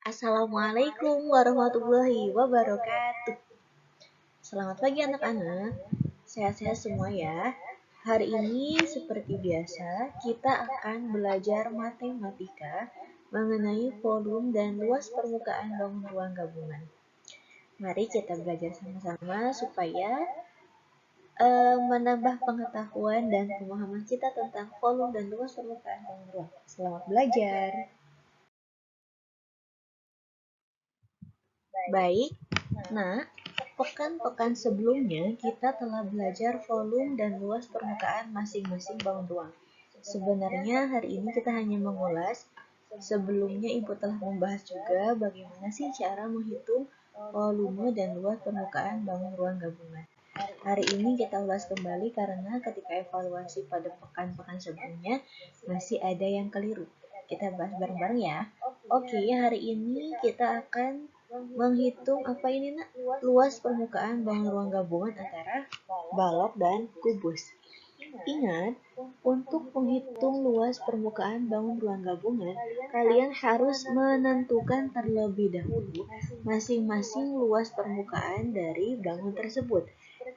Assalamualaikum warahmatullahi wabarakatuh. Selamat pagi anak-anak, sehat-sehat semua ya. Hari ini seperti biasa kita akan belajar matematika mengenai volume dan luas permukaan bangun ruang gabungan. Mari kita belajar sama-sama supaya menambah pengetahuan dan pemahaman kita tentang volume dan luas permukaan bangun ruang. Selamat belajar. Baik, nah, pekan-pekan sebelumnya kita telah belajar volume dan luas permukaan masing-masing bangun ruang. Sebenarnya hari ini kita hanya mengulas. Sebelumnya Ibu telah membahas juga bagaimana sih cara menghitung volume dan luas permukaan bangun ruang gabungan. Hari ini kita ulas kembali karena ketika evaluasi pada pekan-pekan sebelumnya masih ada yang keliru. Kita bahas bareng-bareng ya. Oke, hari ini kita akan menghitung apa ini nak? Luas permukaan bangun ruang gabungan antara balok dan kubus. Ingat, untuk menghitung luas permukaan bangun ruang gabungan, kalian harus menentukan terlebih dahulu masing-masing luas permukaan dari bangun tersebut.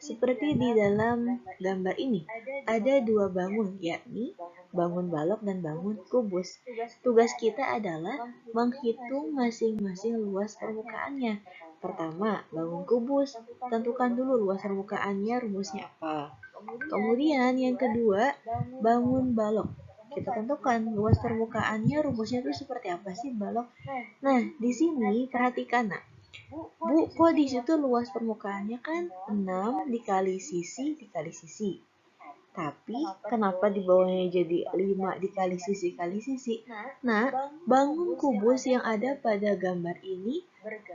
Seperti di dalam gambar ini, ada dua bangun, yakni bangun balok dan bangun kubus. Tugas kita adalah menghitung masing-masing luas permukaannya. Pertama, bangun kubus, tentukan dulu luas permukaannya, rumusnya apa. Kemudian yang kedua, bangun balok. Kita tentukan luas permukaannya, rumusnya itu seperti apa sih balok. Nah, di sini perhatikan nak. Bu, kok di situ luas permukaannya kan 6 dikali sisi. Tapi kenapa di bawahnya jadi 5 dikali sisi kali sisi? Nah, bangun kubus yang ada pada gambar ini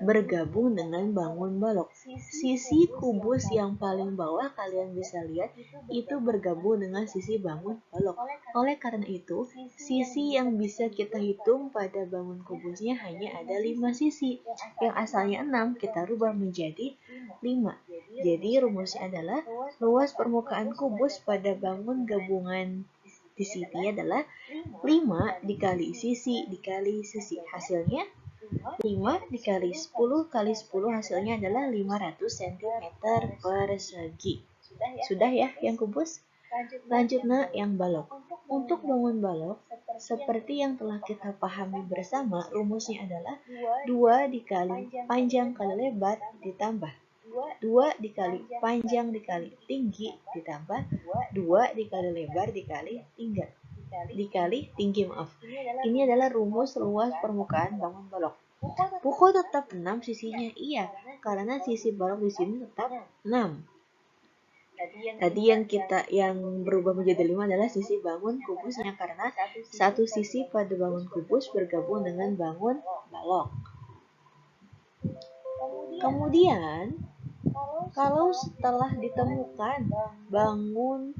bergabung dengan bangun balok. Sisi kubus yang paling bawah kalian bisa lihat itu bergabung dengan sisi bangun balok. Oleh karena itu, sisi yang bisa kita hitung pada bangun kubusnya hanya ada 5 sisi. Yang asalnya 6 kita rubah menjadi 5. Jadi rumusnya adalah luas permukaan kubus pada bangun gabungan di sini adalah 5 dikali sisi dikali sisi. Hasilnya 5 dikali 10 kali 10 hasilnya adalah 500 cm persegi. Sudah ya yang kubus? Lanjut nak yang balok. Untuk bangun balok, seperti yang telah kita pahami bersama, rumusnya adalah 2 dikali panjang kali lebar ditambah 2 dikali panjang dikali tinggi ditambah 2 dikali lebar dikali tinggi. Ini adalah rumus luas permukaan bangun balok. Pukul tetap 6 sisinya. Iya, karena sisi balok di sini tetap 6. Tadi yang berubah menjadi 5 adalah sisi bangun kubusnya karena satu sisi pada bangun kubus bergabung dengan bangun balok. Kemudian, kalau setelah ditemukan bangun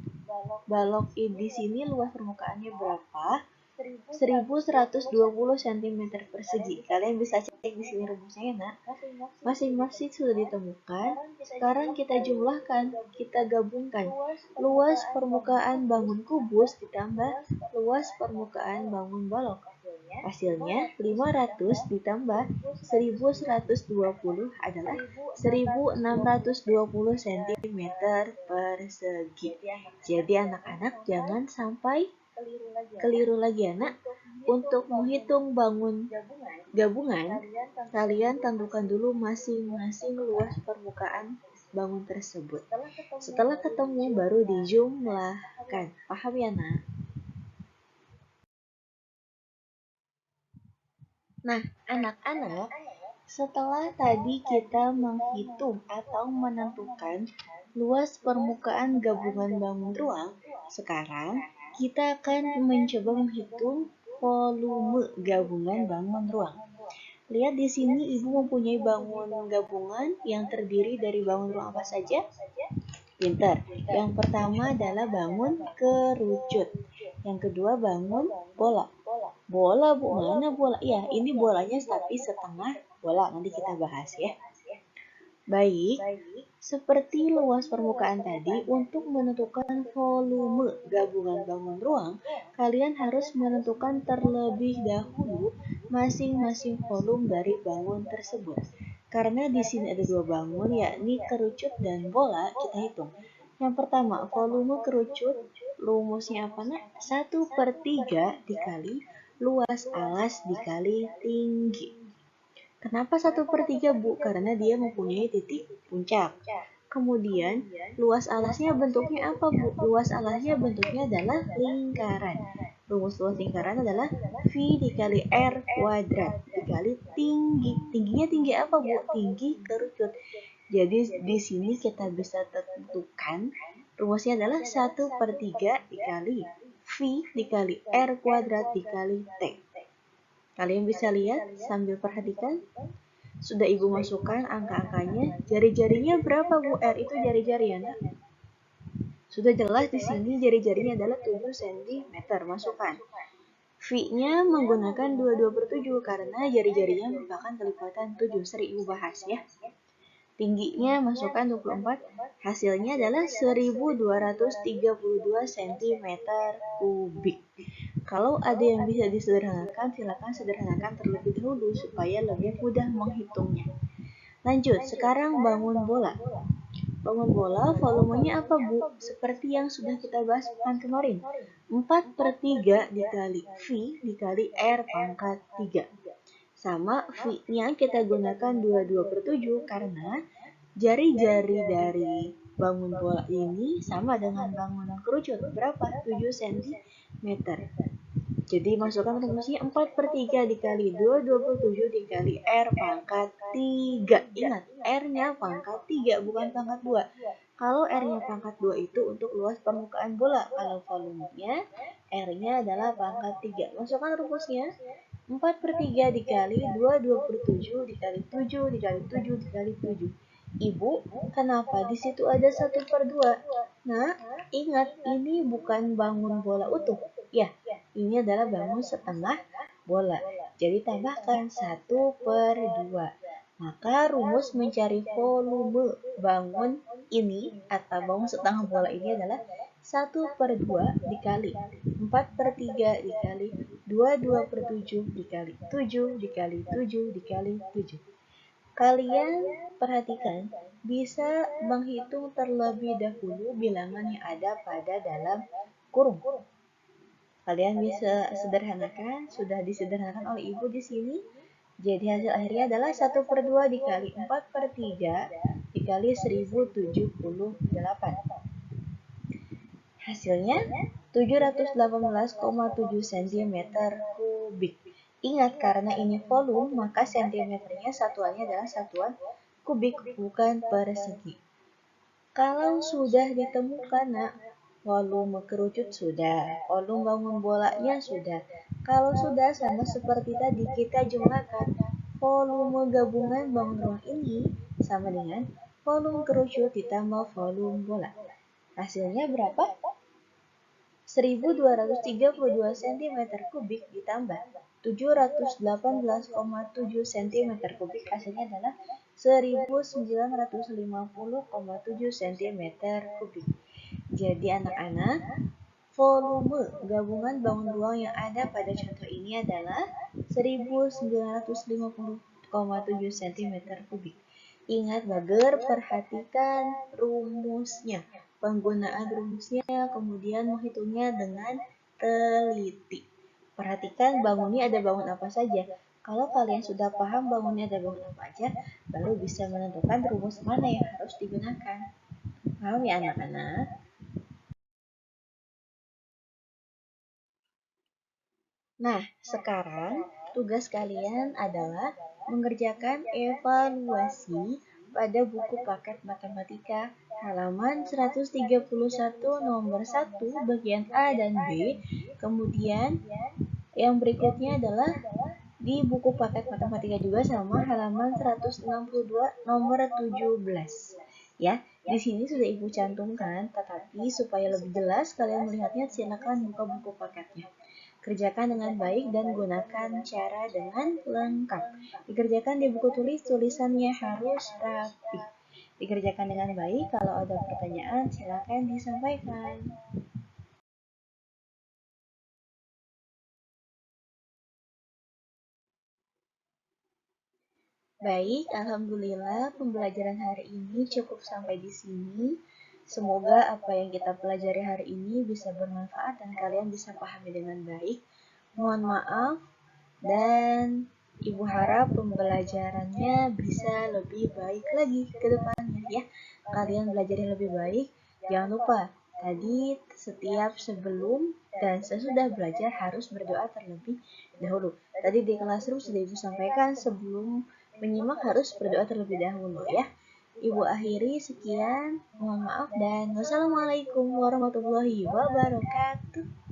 balok di sini luas permukaannya berapa? 1120 cm persegi. Kalian bisa cek di sini rumusnya ya nak. Masing-masing sudah ditemukan. Sekarang kita jumlahkan, kita gabungkan. Luas permukaan bangun kubus ditambah luas permukaan bangun balok. Hasilnya 500 ditambah 1120 adalah 1620 cm persegi. Jadi anak-anak jangan sampai keliru lagi anak. Untuk menghitung bangun gabungan, kalian tentukan dulu masing-masing luas permukaan bangun tersebut. Setelah ketemu baru dijumlahkan. Paham ya nak? Nah, anak-anak, setelah tadi kita menghitung atau menentukan luas permukaan gabungan bangun ruang, sekarang kita akan mencoba menghitung volume gabungan bangun ruang. Lihat di sini Ibu mempunyai bangun gabungan yang terdiri dari bangun ruang apa saja? Pintar. Yang pertama adalah bangun kerucut. Yang kedua bangun bola. Bola bu, mana bola? Ya, ini bolanya tapi setengah bola. Nanti kita bahas ya. Baik. Seperti luas permukaan tadi, untuk menentukan volume gabungan bangun ruang, kalian harus menentukan terlebih dahulu masing-masing volume dari bangun tersebut. Karena di sini ada dua bangun, yakni kerucut dan bola, kita hitung. Yang pertama, volume kerucut, rumusnya apa nak? 1/3 dikali luas alas dikali tinggi. Kenapa 1/3, Bu? Karena dia mempunyai titik puncak. Kemudian, luas alasnya bentuknya apa, Bu? Luas alasnya bentuknya adalah lingkaran. Rumus luas lingkaran adalah V dikali R kuadrat dikali tinggi. Tingginya tinggi apa, Bu? Tinggi kerucut. Jadi, di sini kita bisa tentukan rumusnya adalah 1/3 dikali V dikali R kuadrat dikali T. Kalian bisa lihat sambil perhatikan. Sudah Ibu masukkan angka-angkanya. Jari-jarinya berapa, Bu? R itu jari-jari ya, Nak? Sudah jelas di sini jari-jarinya adalah 7 cm. Masukkan. V-nya menggunakan 22/7 karena jari-jarinya merupakan kelipatan 7. Sering Ibu bahas ya. Tingginya masukkan 24. Hasilnya adalah 1232 cm kubik. Kalau ada yang bisa disederhanakan, silakan sederhanakan terlebih dahulu supaya lebih mudah menghitungnya. Lanjut, sekarang bangun bola. Bangun bola volumenya apa, Bu? Seperti yang sudah kita bahas pekan kemarin. 4/3 dikali V dikali R pangkat 3. Sama V-nya kita gunakan 22/7 karena jari-jari dari bangun bola ini sama dengan bangunan kerucut. Berapa? 7 cm. Jadi masukkan rumusnya 4/3 dikali 27 dikali R pangkat 3. Ingat, R-nya pangkat 3 bukan pangkat 2. Kalau R-nya pangkat 2 itu untuk luas permukaan bola. Kalau volumenya, R-nya adalah pangkat 3. Masukkan rumusnya 4/3 dikali 27 dikali 7 dikali 7 dikali 7. Ibu, kenapa di situ ada 1/2? Nah, ingat ini bukan bangun bola utuh. Ya, ini adalah bangun setengah bola. Jadi tambahkan 1/2. Maka rumus mencari volume bangun ini atau bangun setengah bola ini adalah 1/2 dikali 4/3 dikali 22/7 dikali 7 dikali 7 dikali 7. Kalian perhatikan, bisa menghitung terlebih dahulu bilangan yang ada pada dalam kurung. Kalian bisa sederhanakan, sudah disederhanakan oleh Ibu di sini. Jadi hasil akhirnya adalah 1/2 dikali 4/3 dikali 1078. Hasilnya 718,7 cm kubik. Ingat, karena ini volume, maka cm-nya satuannya adalah satuan kubik, bukan persegi. Kalau sudah ditemukan, Nak, volume kerucut sudah, volume bangun bolanya sudah. Kalau sudah, sama seperti tadi, kita jumlahkan volume gabungan bangun ruang ini sama dengan volume kerucut ditambah volume bola. Hasilnya berapa? 1232 cm kubik ditambah 718,7 cm kubik, hasilnya adalah 1950,7 cm kubik. Jadi anak-anak, volume gabungan bangun ruang yang ada pada contoh ini adalah 1950,7 cm kubik. Ingat, Bager, perhatikan rumusnya. Penggunaan rumusnya, kemudian menghitungnya dengan teliti. Perhatikan bangunnya ada bangun apa saja. Kalau kalian sudah paham bangunnya ada bangun apa aja, baru bisa menentukan rumus mana yang harus digunakan. Paham ya anak-anak? Nah, sekarang tugas kalian adalah mengerjakan evaluasi pada buku paket matematika halaman 131 nomor 1 bagian A dan B. Kemudian yang berikutnya adalah di buku paket matematika juga sama halaman 162 nomor 17. Ya, di sini sudah Ibu cantumkan, tetapi supaya lebih jelas kalian melihatnya, silakan buka buku paketnya. Kerjakan dengan baik dan gunakan cara dengan lengkap. Dikerjakan di buku tulis, tulisannya harus rapi. dikerjakan dengan baik. Kalau ada pertanyaan, silakan disampaikan. Baik, alhamdulillah pembelajaran hari ini cukup sampai di sini. Semoga apa yang kita pelajari hari ini bisa bermanfaat dan kalian bisa pahami dengan baik. Mohon maaf dan Ibu harap pembelajarannya bisa lebih baik lagi ke depannya ya. Kalian belajar yang lebih baik. Jangan lupa, tadi setiap sebelum dan sesudah belajar harus berdoa terlebih dahulu. Tadi di classroom sudah Ibu sampaikan sebelum menyimak harus berdoa terlebih dahulu ya. Ibu akhiri sekian, mohon maaf dan wassalamualaikum warahmatullahi wabarakatuh.